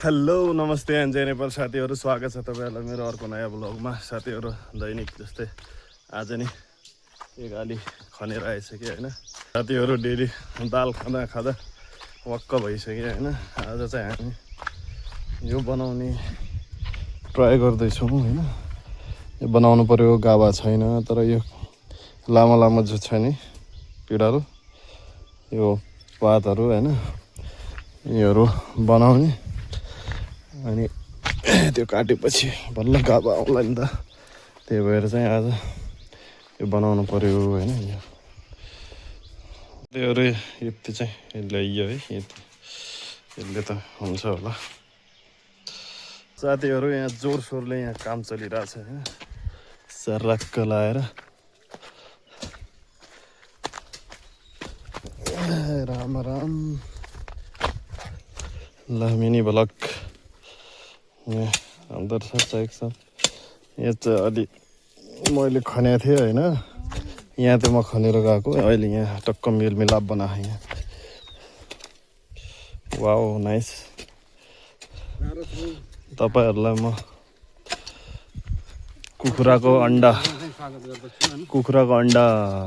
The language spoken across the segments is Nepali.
हेलो नमस्ते एनजे नेपाल साथीहरू, स्वागत छ तपाईँहरूलाई मेरो अर्को नयाँ ब्लगमा। साथीहरू, दैनिक जस्तै आज नि एक आली खनेर आइसक्यो होइन। साथीहरू, डेली दाल खाँदा खाँदा वक्क भइसक्यो होइन। आज चाहिँ हामी यो बनाउने ट्राई गर्दैछौँ होइन। यो बनाउनु पर्यो, गाभा छैन, तर यो लामो लामो जो छ नि पिँडालु, यो पातहरू होइन, यीहरू बनाउने। अनि त्यो काटेपछि बल्ल गाभा आउला नि त, त्यही भएर चाहिँ आज यो बनाउनु पर्यो होइन। त्योहरू यति चाहिँ ल्याइयो है, यति यसले त हुन्छ होला। साथीहरू, यहाँ जोरसोरले यहाँ काम चलिरहेछ होइन। सर्लक्क लाएर राम राम। ल मिनी ब्लग यहाँ अंदर छ एकसाथ। यहाँ चाहिँ अलि मैले खनेको थिएँ होइन। यहाँ चाहिँ म खनेर गएको, अहिले यहाँ टक्क मेलमिलाप बनाएँ यहाँ। Wow nice. तपाईँहरूलाई म कुखुराको अन्डा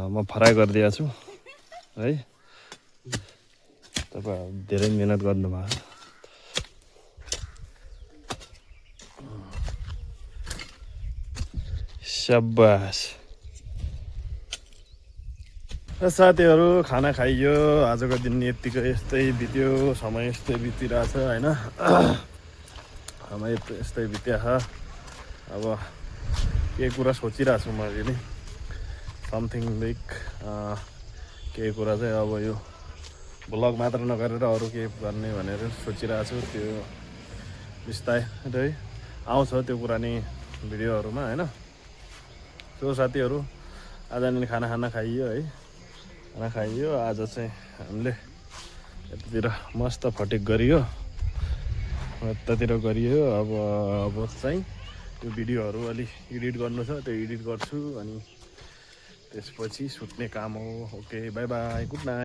म फ्राई गरिदिएको छु है। तपाईँ धेरै मिहिनेत गर्नुभयो। शाबास। साथीहरू, खाना खाइयो, आजको दिन यतिको यस्तै बित्यो, समय यस्तै बितिरहेछ होइन। समय यस्तै बित्या। अब केही कुरा सोचिरहेको छु मैले नि, समथिङ लाइक केही कुरा चाहिँ अब यो ब्लग मात्र नगरेर अरू केही गर्ने भनेर सोचिरहेको छु। त्यो बिस्तारै आउँछ त्यो कुरा नि भिडियोहरूमा होइन। सो साथीहरू, आज नि खाना खाइयो है। खाना खाइयो आज चाहिँ हामीले यतातिर मस्त फटेक गरियो, यतातिर गरियो। अब चाहिँ त्यो भिडियोहरू अलि एडिट गर्नु छ, त्यो एडिट गर्छु अनि त्यसपछि सुत्ने काम हो। Okay, by by, good night.